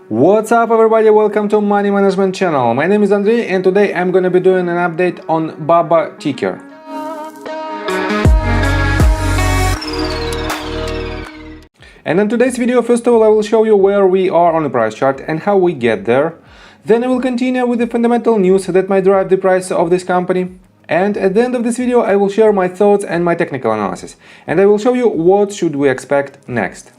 What's up everybody, welcome to Money Management channel. My name is Andrei and today I'm gonna be doing an update on BABA ticker. And in today's video, first of all, I will show you where we are on the price chart and how we get there. Then I will continue with the fundamental news that might drive the price of this company. And at the end of this video, I will share my thoughts and my technical analysis. And I will show you what should we expect next.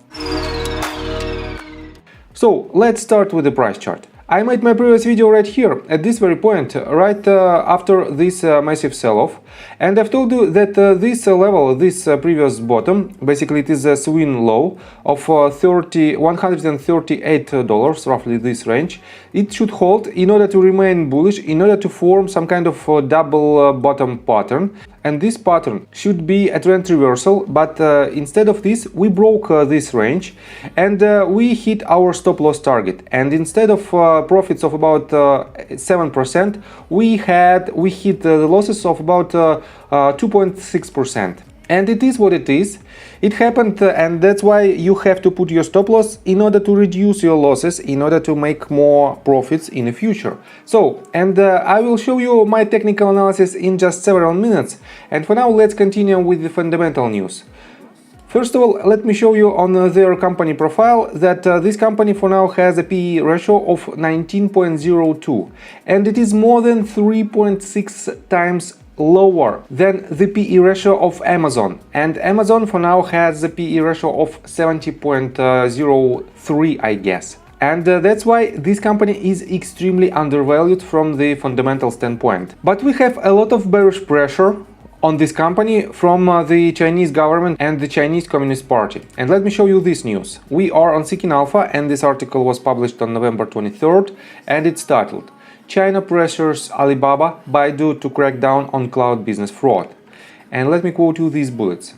So let's start with the price chart. I made my previous video right here at this very point, right after this massive sell-off, and I've told you that this level, this previous bottom, basically it is a swing low of $138, roughly this range. It should hold in order to remain bullish, in order to form some kind of double bottom pattern. And this pattern should be a trend reversal, but instead of this, we broke this range and we hit our stop loss target. And instead of profits of about 7%, we hit the losses of about 2.6%. And it is what it is. It happened, and that's why you have to put your stop loss in order to reduce your losses, in order to make more profits in the future. So, and I will show you my technical analysis in just several minutes. And for now, let's continue with the fundamental news. First of all, let me show you on their company profile that this company for now has a PE ratio of 19.02, and it is more than 3.6 times lower than the PE ratio of Amazon, and Amazon for now has a PE ratio of 70.03, I guess. And that's why this company is extremely undervalued from the fundamental standpoint. But we have a lot of bearish pressure on this company from the Chinese government and the Chinese Communist Party. And let me show you this news. We are on Seeking Alpha, and this article was published on November 23rd, and it's titled "China pressures Alibaba, Baidu to crack down on cloud business fraud." And let me quote you these bullets.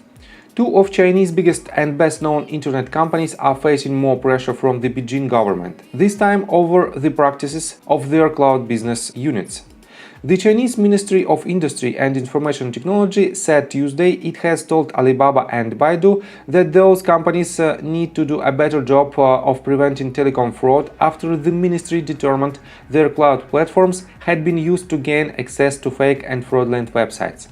Two of Chinese biggest and best-known internet companies are facing more pressure from the Beijing government, this time over the practices of their cloud business units. The Chinese Ministry of Industry and Information Technology said Tuesday it has told Alibaba and Baidu that those companies need to do a better job of preventing telecom fraud after the ministry determined their cloud platforms had been used to gain access to fake and fraudulent websites.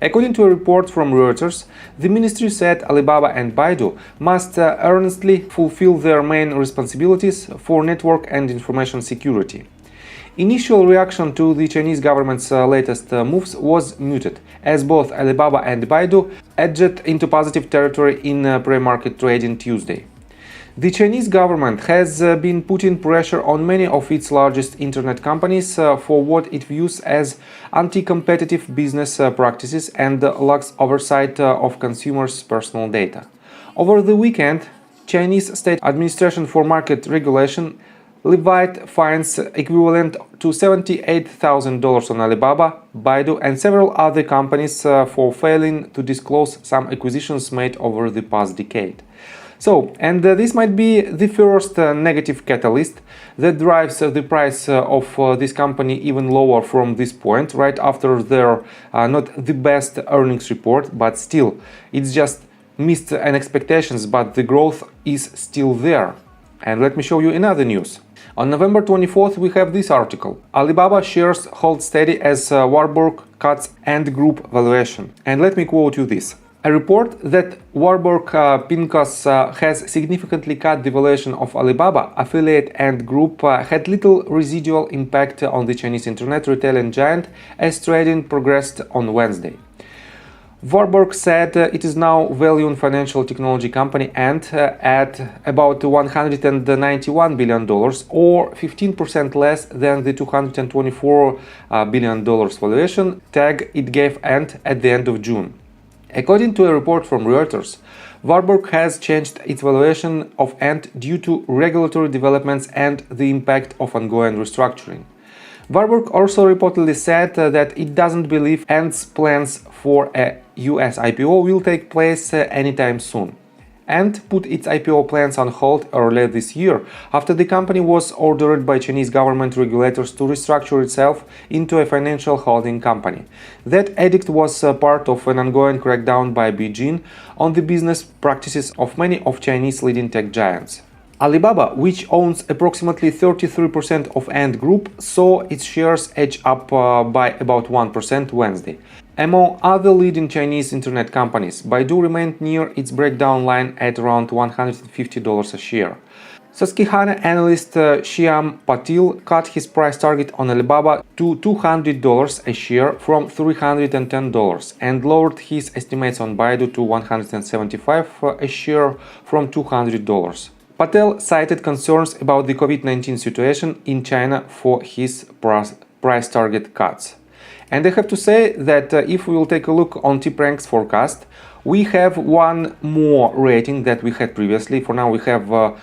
According to a report from Reuters, the ministry said Alibaba and Baidu must earnestly fulfill their main responsibilities for network and information security. Initial reaction to the Chinese government's latest moves was muted, as both Alibaba and Baidu edged into positive territory in pre-market trading Tuesday. The Chinese government has been putting pressure on many of its largest internet companies for what it views as anti-competitive business practices and lax oversight of consumers' personal data. Over the weekend, Chinese State Administration for Market Regulation levied fines equivalent to $78,000 on Alibaba, Baidu and several other companies for failing to disclose some acquisitions made over the past decade. So, and this might be the first negative catalyst that drives the price of this company even lower from this point, right after their not the best earnings report, but still, it's just missed an expectations, but the growth is still there. And let me show you another news. On November 24th, we have this article. Alibaba shares hold steady as Warburg cuts Ant Group valuation. And let me quote you this. A report that Warburg Pincus has significantly cut the valuation of Alibaba affiliate Ant Group had little residual impact on the Chinese internet retailing giant as trading progressed on Wednesday. Warburg said it is now valuing financial technology company Ant at about $191 billion, or 15% less than the $224 billion valuation tag it gave Ant at the end of June. According to a report from Reuters, Warburg has changed its valuation of Ant due to regulatory developments and the impact of ongoing restructuring. Warburg also reportedly said that it doesn't believe Ant's plans for a US IPO will take place anytime soon. Ant put its IPO plans on hold earlier this year after the company was ordered by Chinese government regulators to restructure itself into a financial holding company. That edict was part of an ongoing crackdown by Beijing on the business practices of many of Chinese leading tech giants. Alibaba, which owns approximately 33% of Ant Group, saw its shares edge up by about 1% Wednesday. Among other leading Chinese internet companies, Baidu remained near its breakdown line at around $150 a share. Susquehanna analyst Shyam Patil cut his price target on Alibaba to $200 a share from $310 and lowered his estimates on Baidu to $175 a share from $200. Patel cited concerns about the COVID-19 situation in China for his price target cuts. And I have to say that if we will take a look on TipRank's forecast, we have one more rating that we had previously. For now we have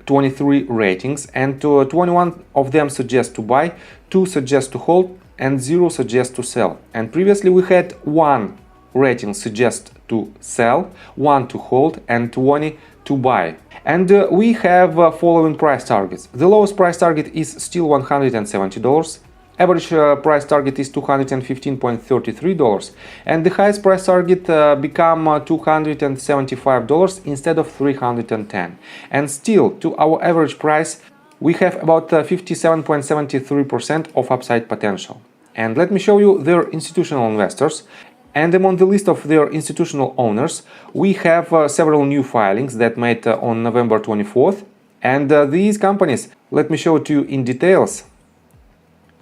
23 ratings, and 21 of them suggest to buy, 2 suggest to hold, and 0 suggest to sell. And previously we had 1 rating suggest to sell, 1 to hold, and 20 to buy. And we have following price targets. The lowest price target is still $170. Average price target is $215.33, and the highest price target become $275 instead of $310. And still, to our average price, we have about 57.73% of upside potential. And let me show you their institutional investors. And among the list of their institutional owners, we have several new filings that made on November 24th. And these companies, let me show it to you in details.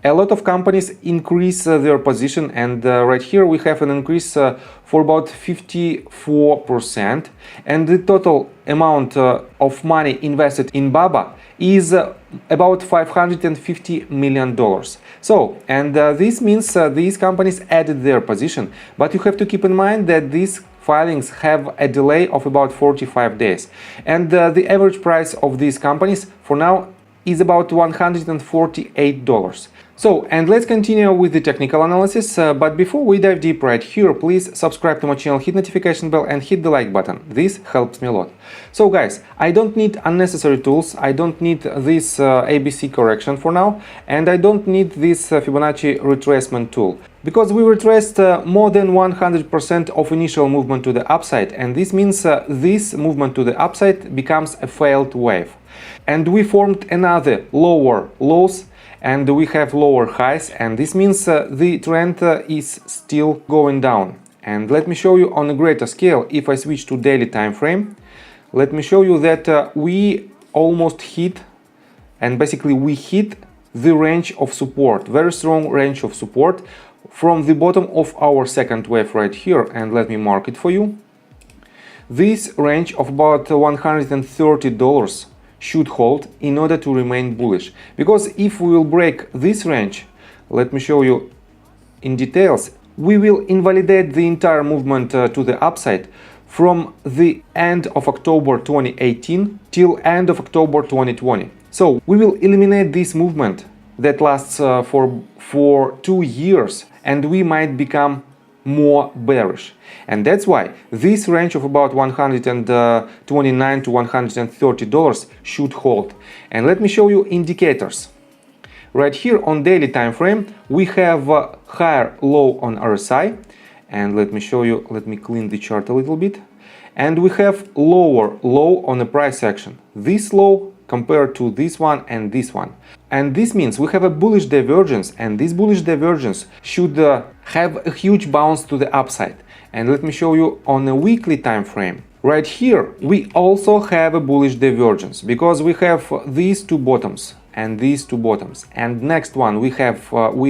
A lot of companies increase their position, and right here we have an increase for about 54%, and the total amount of money invested in BABA is about $550 million. So, and this means these companies added their position, but you have to keep in mind that these filings have a delay of about 45 days, and the average price of these companies for now is about $148. So, and let's continue with the technical analysis, but before we dive deep right here, please subscribe to my channel, hit notification bell and hit the like button. This helps me a lot. So guys, I don't need unnecessary tools, I don't need this ABC correction for now, and I don't need this Fibonacci retracement tool, because we retraced more than 100% of initial movement to the upside, and this means this movement to the upside becomes a failed wave. And we formed another lower lows, and we have lower highs, and this means the trend is still going down. And let me show you on a greater scale. If I switch to daily time frame, let me show you that we almost hit, and basically we hit the range of support, very strong range of support from the bottom of our second wave right here. And let me mark it for you. This range of about $130 should hold in order to remain bullish, because if we will break this range, let me show you in details, we will invalidate the entire movement to the upside from the end of October 2018 till end of October 2020. So we will eliminate this movement that lasts for 2 years, and we might become more bearish. And that's why this range of about $129 to $130 should hold. And let me show you indicators. Right here on daily time frame, we have a higher low on RSI, and let me show you, let me clean the chart a little bit, and we have lower low on the price action. This low compared to this one and this one. And this means we have a bullish divergence, and this bullish divergence should have a huge bounce to the upside. And let me show you on a weekly time frame. Right here we also have a bullish divergence, because we have these two bottoms and these two bottoms, and next one we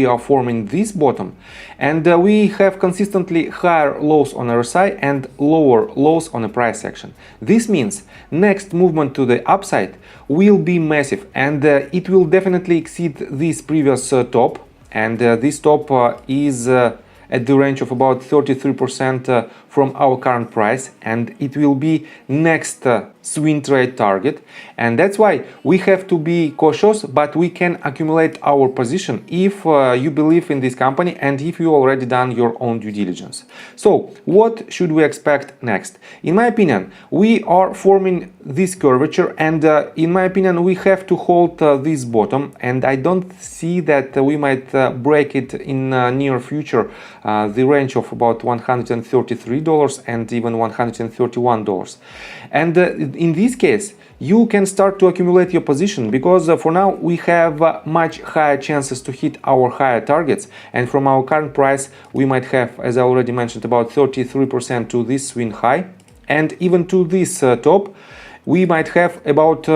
are forming this bottom, and we have consistently higher lows on RSI and lower lows on the price action. This means next movement to the upside will be massive, and it will definitely exceed this previous top, and this top is at the range of about 33% from our current price, and it will be next swing trade target. And that's why we have to be cautious, but we can accumulate our position if you believe in this company and if you already done your own due diligence. So what should we expect next? In my opinion, we are forming this curvature, and in my opinion we have to hold this bottom, and I don't see that we might break it in near future, the range of about $133 and even $131. And in this case, you can start to accumulate your position, because for now we have much higher chances to hit our higher targets, and from our current price we might have, as I already mentioned, about 33% to this swing high, and even to this top we might have about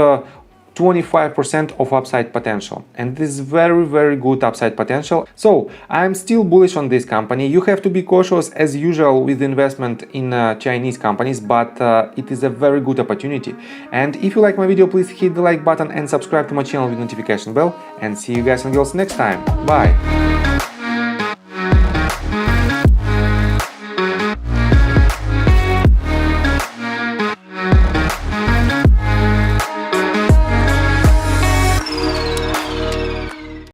25% of upside potential, and this is very good upside potential. So I'm still bullish on this company. You have to be cautious as usual with investment in Chinese companies, but it is a very good opportunity. And if you like my video, please hit the like button and subscribe to my channel with notification bell, and see you guys and girls next time. Bye.